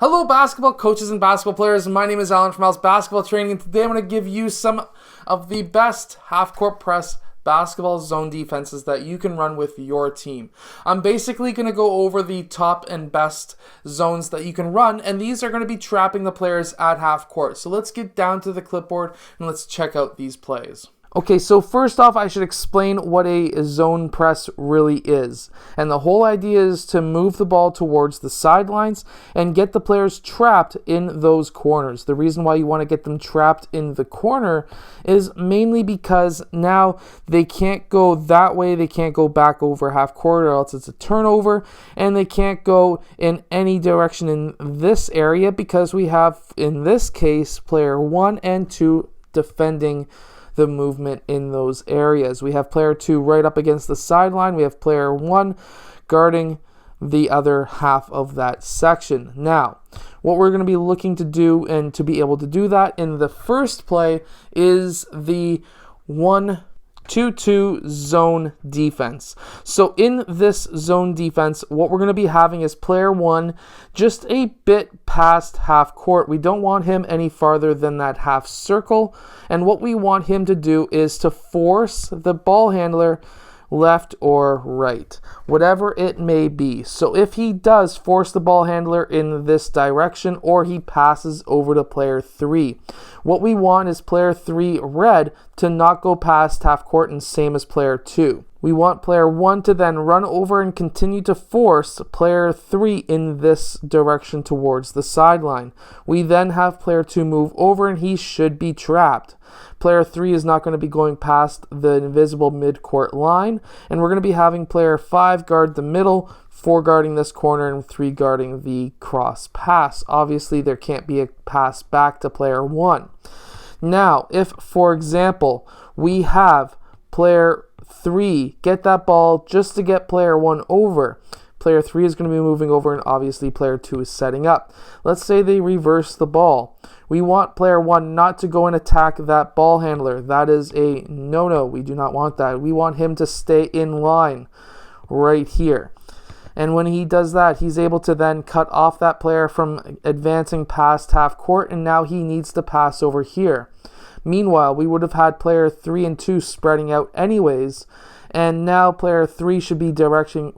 Hello basketball coaches and basketball players, my name is Alan from Al's Basketball Training, and today I'm going to give you some of the best half-court press basketball zone defenses that you can run with your team. I'm basically going to go over the top and best zones that you can run, and these are going to be trapping the players at half court. So let's get down to the clipboard and let's check out these plays. Okay, so first off, I should explain what a zone press really is. And the whole idea is to move the ball towards the sidelines and get the players trapped in those corners. The reason why you want to get them trapped in the corner is mainly because now they can't go that way, they can't go back over half court or else it's a turnover, and they can't go in any direction in this area because we have, in this case, player 1 and 2 defending the movement in those areas. We have player 2 right up against the sideline. We have player 1 guarding the other half of that section. Now, what we're going to be looking to do, and to be able to do that in the first play, is the 1-2-2 zone defense. So in this zone defense, what we're going to be having is player 1 just a bit past half court. We don't want him any farther than that half circle. And what we want him to do is to force the ball handler left or right, whatever it may be. So if he does force the ball handler in this direction, or he passes over to player 3, what we want is player 3 red to not go past half court, and same as player 2. We want player 1 to then run over and continue to force player 3 in this direction towards the sideline. We then have player 2 move over and he should be trapped. Player 3 is not going to be going past the invisible midcourt line, and we're going to be having player 5 guard the middle, 4 guarding this corner, and 3 guarding the cross pass. Obviously, there can't be a pass back to player 1. Now, if, for example, we have player 3 get that ball just to get player 1 over, player 3 is going to be moving over, and obviously player 2 is setting up. Let's say they reverse the ball. We want player 1 not to go and attack that ball handler. That is a no-no. We do not want that. We want him to stay in line right here. And when he does that, he's able to then cut off that player from advancing past half court, and now he needs to pass over here. Meanwhile, we would have had player 3 and 2 spreading out anyways, and now player 3 should be directing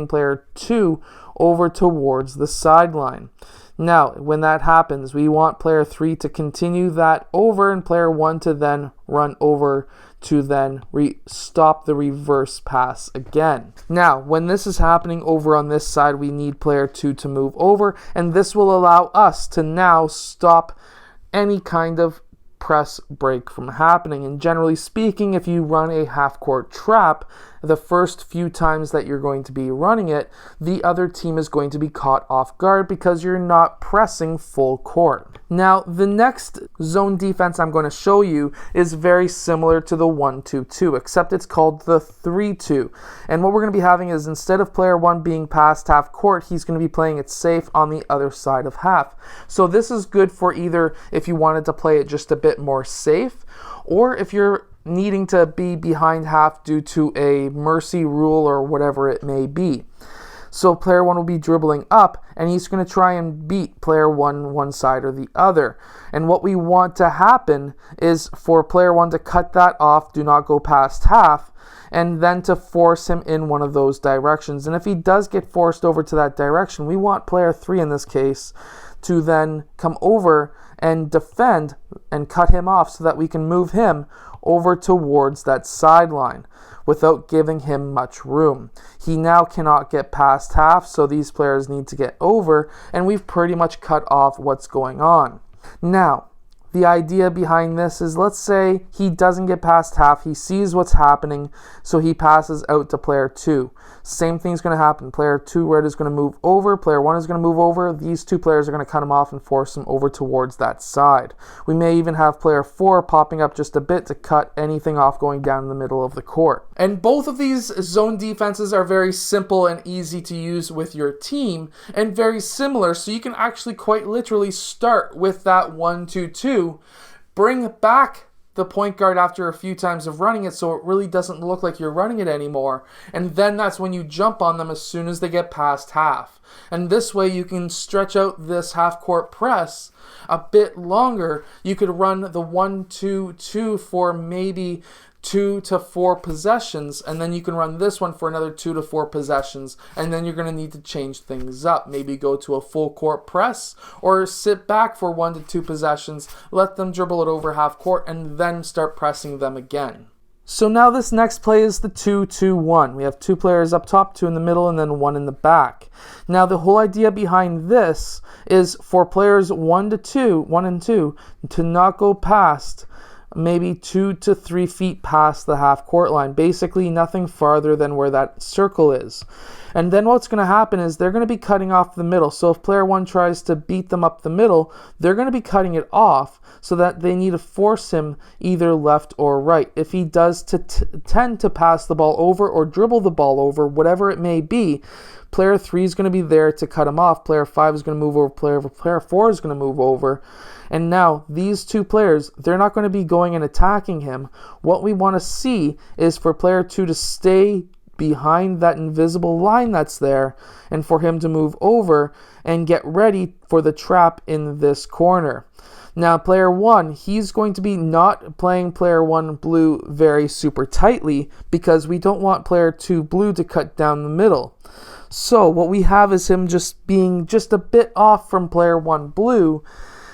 player 2 over towards the sideline. Now, when that happens, we want player 3 to continue that over, and player 1 to then run over to then stop the reverse pass again. Now, when this is happening over on this side, we need player 2 to move over, and this will allow us to now stop any kind of press break from happening. And generally speaking, if you run a half-court trap, the first few times that you're going to be running it, the other team is going to be caught off guard because you're not pressing full court. Now, the next zone defense I'm going to show you is very similar to the 1-2-2, except it's called the 3-2. And what we're going to be having is, instead of player 1 being past half court, he's going to be playing it safe on the other side of half. So this is good for either if you wanted to play it just a bit more safe, or if you're needing to be behind half due to a mercy rule or whatever it may be. So player 1 will be dribbling up, and he's going to try and beat player 1 one side or the other. And what we want to happen is for player 1 to cut that off, do not go past half, and then to force him in one of those directions. And if he does get forced over to that direction, we want player 3 in this case to then come over and defend and cut him off so that we can move him over towards that sideline without giving him much room. He now cannot get past half, so these players need to get over, and we've pretty much cut off what's going on. Now, the idea behind this is, let's say he doesn't get past half, he sees what's happening, so he passes out to player 2. Same thing's going to happen. Player 2 red is going to move over, player 1 is going to move over. These two players are going to cut him off and force him over towards that side. We may even have player 4 popping up just a bit to cut anything off going down in the middle of the court. And both of these zone defenses are very simple and easy to use with your team, and very similar, so you can actually quite literally start with that 1-2-2, bring back the point guard after a few times of running it so it really doesn't look like you're running it anymore. And then that's when you jump on them as soon as they get past half. And this way you can stretch out this half-court press a bit longer. You could run the 1-2-2 for maybe 2 to 4 possessions, and then you can run this one for another 2 to 4 possessions, and then you're going to need to change things up. Maybe go to a full court press, or sit back for 1 to 2 possessions, let them dribble it over half court, and then start pressing them again. So now this next play is the 2-2-1. We have 2 players up top, 2 in the middle, and then 1 in the back. Now the whole idea behind this is for players 1 and 2 to not go past maybe 2 to 3 feet past the half court line. Basically nothing farther than where that circle is. And then what's going to happen is they're going to be cutting off the middle. So if player 1 tries to beat them up the middle, they're going to be cutting it off so that they need to force him either left or right. If he does tend to pass the ball over or dribble the ball over, whatever it may be, player 3 is going to be there to cut him off. Player 5 is going to move over. Player 4 is going to move over. And now these 2 players, they're not going to be going and attacking him. What we want to see is for player 2 to stay behind that invisible line that's there, and for him to move over and get ready for the trap in this corner. Now player 1, he's going to be not playing player 1 blue very super tightly because we don't want player 2 blue to cut down the middle. So what we have is him just being just a bit off from player 1 blue,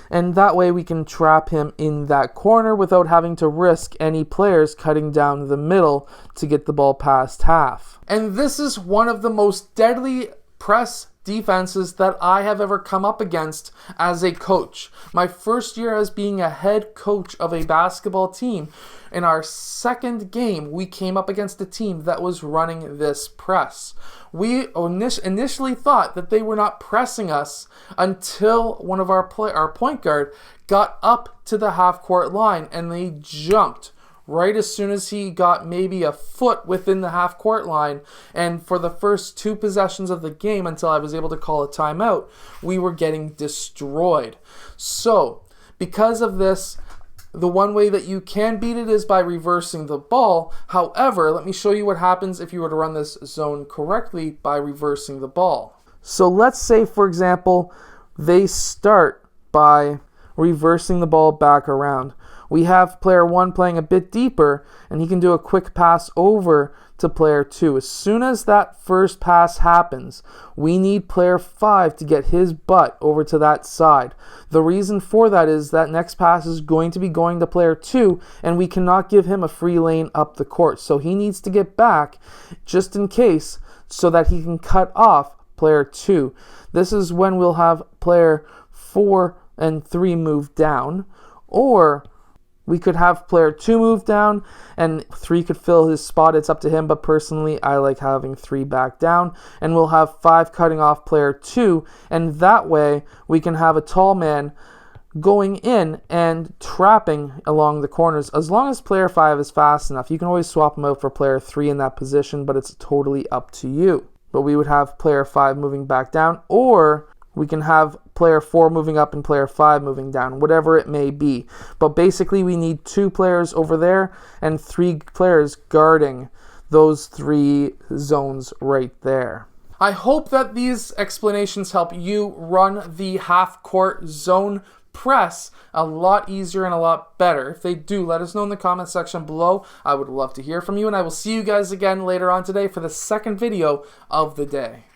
and that way we can trap him in that corner without having to risk any players cutting down the middle to get the ball past half. And this is one of the most deadly press defenses that I have ever come up against as a coach. My first year as being a head coach of a basketball team, in our second game, we came up against a team that was running this press. We initially thought that they were not pressing us until one of our point guard got up to the half-court line, and they jumped right as soon as he got maybe a foot within the half-court line. And for the first 2 possessions of the game, until I was able to call a timeout, we were getting destroyed. So, because of this, the one way that you can beat it is by reversing the ball. However, let me show you what happens if you were to run this zone correctly by reversing the ball. So let's say, for example, they start by reversing the ball back around. We have player 1 playing a bit deeper, and he can do a quick pass over to player 2. As soon as that first pass happens, we need player 5 to get his butt over to that side. The reason for that is that next pass is going to be going to player 2, and we cannot give him a free lane up the court. So he needs to get back just in case so that he can cut off player 2. This is when we'll have player 4 and 3 move down, or we could have player 2 move down and 3 could fill his spot. It's up to him, but personally I like having 3 back down, and we'll have 5 cutting off player 2, and that way we can have a tall man going in and trapping along the corners. As long as player 5 is fast enough, you can always swap him out for player 3 in that position, but it's totally up to you. But we would have player 5 moving back down, or we can have player 4 moving up and player 5 moving down, whatever it may be. But basically we need 2 players over there and 3 players guarding those 3 zones right there. I hope that these explanations help you run the half-court zone press a lot easier and a lot better. If they do, let us know in the comment section below. I would love to hear from you, and I will see you guys again later on today for the second video of the day.